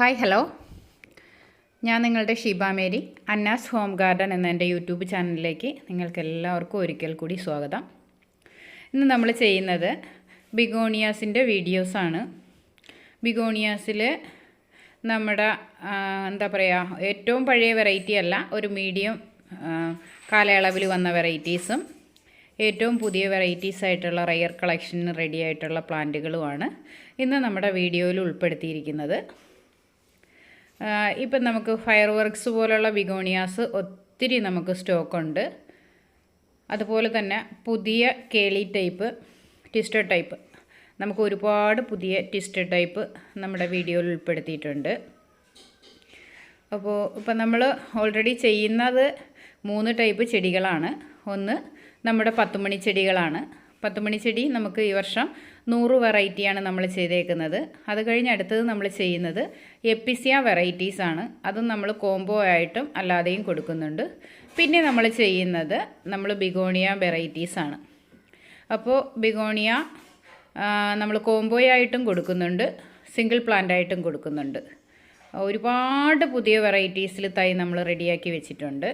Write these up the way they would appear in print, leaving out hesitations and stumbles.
Hi hello, ഞാൻ നിങ്ങളുടെ Sheeba Mary. അന്നാസ് home garden എന്ന എൻ്റെ യൂട്യൂബ് ചാനലിലേക്ക് നിങ്ങൾക്ക് എല്ലാവർക്കും ഒരിക്കൽ കൂടി സ്വാഗതം. ഇന്ന് നമ്മൾ ചെയ്യുന്നത് ബിഗോണിയാസിൻ്റെ വീഡിയോസാണ്. ബിഗോണിയാസിൽ നമ്മുടെ എന്താ പറയുക, ഏറ്റവും പഴയ വെറൈറ്റി അല്ല, ഒരു മീഡിയം കാലയളവിൽ വന്ന വെറൈറ്റീസും ഏറ്റവും പുതിയ വെറൈറ്റീസ് ആയിട്ടുള്ള റെയർ കളക്ഷന് റെഡി ആയിട്ടുള്ള പ്ലാന്റുകളുമാണ് ഇന്ന് നമ്മുടെ വീഡിയോയിൽ ഉൾപ്പെടുത്തിയിരിക്കുന്നത്. ഇപ്പം നമുക്ക് ഫയർ വർക്ക്സ് പോലുള്ള ബിഗോണിയാസ് ഒത്തിരി നമുക്ക് സ്റ്റോക്കുണ്ട്. അതുപോലെ തന്നെ പുതിയ കേളി ടൈപ്പ്, ട്വിസ്റ്റഡ് ടൈപ്പ്, നമുക്ക് ഒരുപാട് പുതിയ ട്വിസ്റ്റഡ് ടൈപ്പ് നമ്മുടെ വീഡിയോയിൽ ഉൾപ്പെടുത്തിയിട്ടുണ്ട്. അപ്പോൾ ഇപ്പം നമ്മൾ ഓൾറെഡി ചെയ്യുന്നത് 3 ടൈപ്പ് ചെടികളാണ്. ഒന്ന് നമ്മുടെ 10 മണി ചെടികളാണ്. 10 മണി ചെടി നമുക്ക് ഈ വർഷം 100 വെറൈറ്റിയാണ് നമ്മൾ ചെയ്തേക്കുന്നത്. അത് കഴിഞ്ഞ് അടുത്തത് നമ്മൾ ചെയ്യുന്നത് എപ്പിസിയ വെറൈറ്റീസാണ്. അതും നമ്മൾ കോംബോ ആയിട്ടും അല്ലാതെയും കൊടുക്കുന്നുണ്ട്. പിന്നെ നമ്മൾ ചെയ്യുന്നത് ബിഗോണിയ വെറൈറ്റീസാണ്. അപ്പോൾ ബിഗോണിയ നമ്മൾ കോംബോ ആയിട്ടും കൊടുക്കുന്നുണ്ട്, സിംഗിൾ പ്ലാന്റ് ആയിട്ടും കൊടുക്കുന്നുണ്ട്. ഒരുപാട് പുതിയ വെറൈറ്റീസിൽ തൈ നമ്മൾ റെഡിയാക്കി വെച്ചിട്ടുണ്ട്.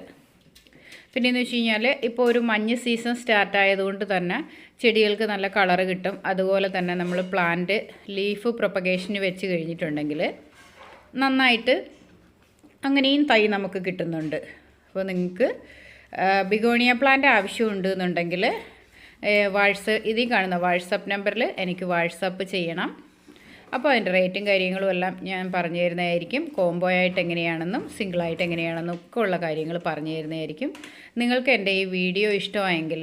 പിന്നെയെന്ന് വെച്ച് കഴിഞ്ഞാൽ ഇപ്പോൾ ഒരു മഞ്ഞ് സീസൺ സ്റ്റാർട്ട് ആയതുകൊണ്ട് തന്നെ ചെടികൾക്ക് നല്ല കളറ് കിട്ടും. അതുപോലെ തന്നെ നമ്മൾ പ്ലാന്റ് ലീഫ് പ്രൊപ്പഗേഷന് വെച്ച് കഴിഞ്ഞിട്ടുണ്ടെങ്കിൽ നന്നായിട്ട് അങ്ങനെയും തൈ നമുക്ക് കിട്ടുന്നുണ്ട്. അപ്പോൾ നിങ്ങൾക്ക് ബിഗോണിയ പ്ലാന്റ് ആവശ്യമുണ്ട് എന്നുണ്ടെങ്കിൽ ഇതിൽ കാണുന്ന വാട്സപ്പ് നമ്പറിൽ എനിക്ക് വാട്സപ്പ് ചെയ്യണം. അപ്പോൾ അതിൻ്റെ റേറ്റും കാര്യങ്ങളും എല്ലാം ഞാൻ പറഞ്ഞു തരുന്നതായിരിക്കും. കോംബോ ആയിട്ട് എങ്ങനെയാണെന്നും സിംഗിളായിട്ട് എങ്ങനെയാണെന്നും ഒക്കെ ഉള്ള കാര്യങ്ങൾ പറഞ്ഞു തരുന്നതായിരിക്കും. നിങ്ങൾക്ക് എൻ്റെ ഈ വീഡിയോ ഇഷ്ടമായെങ്കിൽ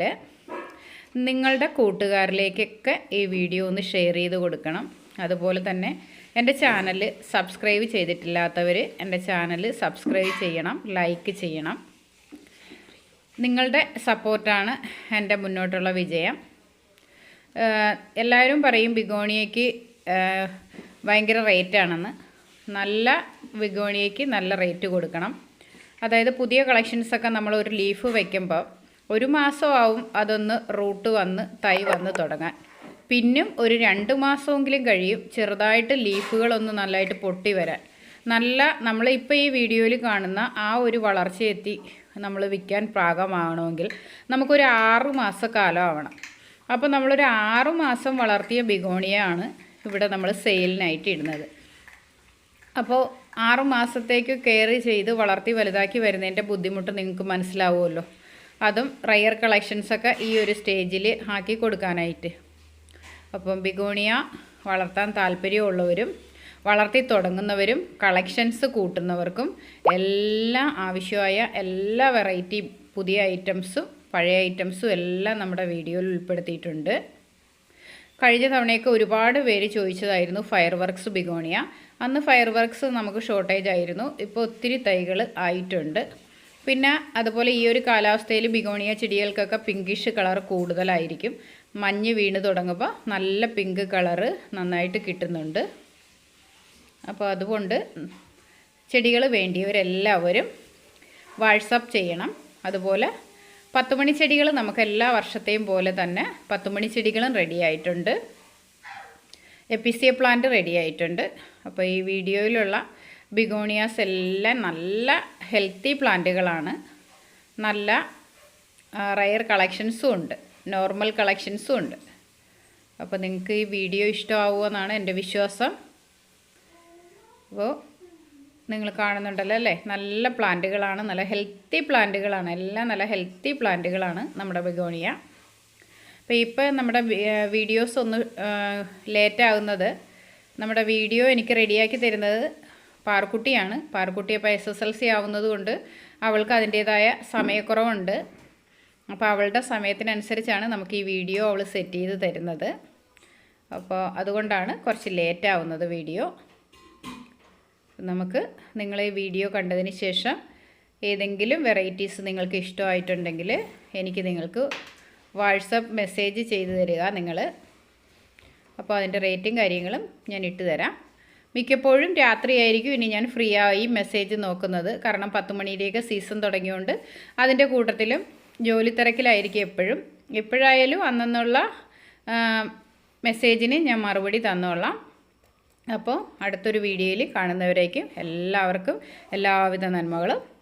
നിങ്ങളുടെ കൂട്ടുകാരിലേക്കൊക്കെ ഈ വീഡിയോ ഒന്ന് ഷെയർ ചെയ്ത് കൊടുക്കണം. അതുപോലെ തന്നെ എൻ്റെ ചാനൽ സബ്സ്ക്രൈബ് ചെയ്തിട്ടില്ലാത്തവർ എൻ്റെ ചാനൽ സബ്സ്ക്രൈബ് ചെയ്യണം, ലൈക്ക് ചെയ്യണം. നിങ്ങളുടെ സപ്പോർട്ടാണ് എൻ്റെ മുന്നോട്ടുള്ള വിജയം. എല്ലാവരും പറയും ബിഗോണിയയ്ക്ക് ഭയങ്കര റേറ്റാണെന്ന്. നല്ല ബിഗോണിയയ്ക്ക് നല്ല റേറ്റ് കൊടുക്കണം. അതായത് പുതിയ കളക്ഷൻസൊക്കെ നമ്മൾ ഒരു ലീഫ് വയ്ക്കുമ്പോൾ 1 മാസമാവും അതൊന്ന് റൂട്ട് വന്ന് തൈ വന്ന് തുടങ്ങാൻ. പിന്നും ഒരു 2 മാസമെങ്കിലും കഴിയും ചെറുതായിട്ട് ലീഫുകളൊന്ന് നല്ലതായിട്ട് പൊട്ടി വരാൻ. നമ്മളിപ്പോൾ ഈ വീഡിയോയിൽ കാണുന്ന ആ ഒരു വളർച്ചയെത്തി നമ്മൾ വിൽക്കാൻ പാകമാകണമെങ്കിൽ നമുക്കൊരു 6 മാസക്കാലം ആവണം. അപ്പോൾ നമ്മളൊരു 6 മാസം വളർത്തിയ ബിഗോണിയാണ് ഇവിടെ നമ്മൾ സെയിലിനായിട്ട് ഇടുന്നത്. അപ്പോൾ 6 മാസത്തേക്ക് കെയർ ചെയ്ത് വളർത്തി വലുതാക്കി വരുന്നതിൻ്റെ ബുദ്ധിമുട്ട് നിങ്ങൾക്ക് മനസ്സിലാവുമല്ലോ. അതും റയർ കളക്ഷൻസൊക്കെ ഈ ഒരു സ്റ്റേജിൽ ആക്കി കൊടുക്കാനായിട്ട്. അപ്പം ബിഗോണിയ വളർത്താൻ താല്പര്യമുള്ളവരും വളർത്തി തുടങ്ങുന്നവരും കളക്ഷൻസ് കൂട്ടുന്നവർക്കും എല്ലാം ആവശ്യമായ എല്ലാ വെറൈറ്റി പുതിയ ഐറ്റംസും പഴയ ഐറ്റംസും എല്ലാം നമ്മുടെ വീഡിയോയിൽ ഉൾപ്പെടുത്തിയിട്ടുണ്ട്. കഴിഞ്ഞ തവണയൊക്കെ ഒരുപാട് പേര് ചോദിച്ചതായിരുന്നു ഫയർ വർക്ക്സ് ബിഗോണിയ. അന്ന് ഫയർ വർക്ക്സ് നമുക്ക് ഷോർട്ടേജ് ആയിരുന്നു. ഇപ്പോൾ ഒത്തിരി തൈകൾ ആയിട്ടുണ്ട്. പിന്നെ അതുപോലെ ഈ ഒരു കാലാവസ്ഥയിൽ ബിഗോണിയ ചെടികൾക്കൊക്കെ പിങ്കിഷ് കളർ കൂടുതലായിരിക്കും. മഞ്ഞ് വീണ് തുടങ്ങുമ്പോൾ നല്ല പിങ്ക് കളറ് നന്നായിട്ട് കിട്ടുന്നുണ്ട്. അപ്പോൾ അതുകൊണ്ട് ചെടികൾ വേണ്ടിയവരെല്ലാവരും വാട്സപ്പ് ചെയ്യണം. അതുപോലെ 10 മണി ചെടികൾ നമുക്ക് എല്ലാ വർഷത്തെയും പോലെ തന്നെ 10 മണി ചെടികളും റെഡി ആയിട്ടുണ്ട്. എപ്പിസിയ പ്ലാന്റ് റെഡി ആയിട്ടുണ്ട്. അപ്പോൾ ഈ വീഡിയോയിലുള്ള ബിഗോണിയാസ് എല്ലാം നല്ല ഹെൽത്തി പ്ലാന്റുകളാണ്. നല്ല റയർ കളക്ഷൻസും ഉണ്ട്, നോർമൽ കളക്ഷൻസും ഉണ്ട്. അപ്പോൾ നിങ്ങൾക്ക് ഈ വീഡിയോ ഇഷ്ടമാവുമെന്നാണ് എൻ്റെ വിശ്വാസം. അപ്പോൾ നിങ്ങൾ കാണുന്നുണ്ടല്ലോ അല്ലേ, നല്ല പ്ലാന്റുകളാണ്, നല്ല ഹെൽത്തി പ്ലാന്റുകളാണ്, എല്ലാം നല്ല ഹെൽത്തി പ്ലാന്റുകളാണ് നമ്മുടെ ബിഗോണിയ. അപ്പോൾ ഇപ്പോൾ നമ്മുടെ വീഡിയോസ് ഒന്ന് ലേറ്റാകുന്നത്, നമ്മുടെ വീഡിയോ എനിക്ക് റെഡിയാക്കി തരുന്നത് പാർക്കുട്ടിയാണ്. പാർക്കുട്ടി ഇപ്പോൾ SSLC ആവുന്നത് കൊണ്ട് അവൾക്ക് അതിൻ്റേതായ സമയക്കുറവുണ്ട്. അപ്പോൾ അവളുടെ സമയത്തിനനുസരിച്ചാണ് നമുക്ക് ഈ വീഡിയോ അവൾ സെറ്റ് ചെയ്ത് തരുന്നത്. അപ്പോൾ അതുകൊണ്ടാണ് കുറച്ച് ലേറ്റാവുന്നത് വീഡിയോ. നമുക്ക് നിങ്ങളെ വീഡിയോ കണ്ടതിന് ശേഷം ഏതെങ്കിലും വെറൈറ്റീസ് നിങ്ങൾക്ക് ഇഷ്ടമായിട്ടുണ്ടെങ്കിൽ നിങ്ങൾക്ക് വാട്സപ്പ് മെസ്സേജ് ചെയ്ത് തരിക നിങ്ങൾ. അപ്പോൾ അതിൻ്റെ റേറ്റും കാര്യങ്ങളും ഞാൻ ഇട്ട് തരാം. മിക്കപ്പോഴും രാത്രിയായിരിക്കും ഇനി ഞാൻ ഫ്രീ ആയി മെസ്സേജ് നോക്കുന്നത്. കാരണം 10 മണിയുടെയൊക്കെ സീസൺ തുടങ്ങിയോണ്ട് അതിൻ്റെ കൂട്ടത്തിലും ജോലി തിരക്കിലായിരിക്കും എപ്പോഴായാലും അന്നുള്ള മെസ്സേജിന് ഞാൻ മറുപടി തന്നോളാം. അപ്പോൾ അടുത്തൊരു വീഡിയോയിൽ കാണുന്നവരേക്കും എല്ലാവർക്കും എല്ലാവിധ നന്മകളും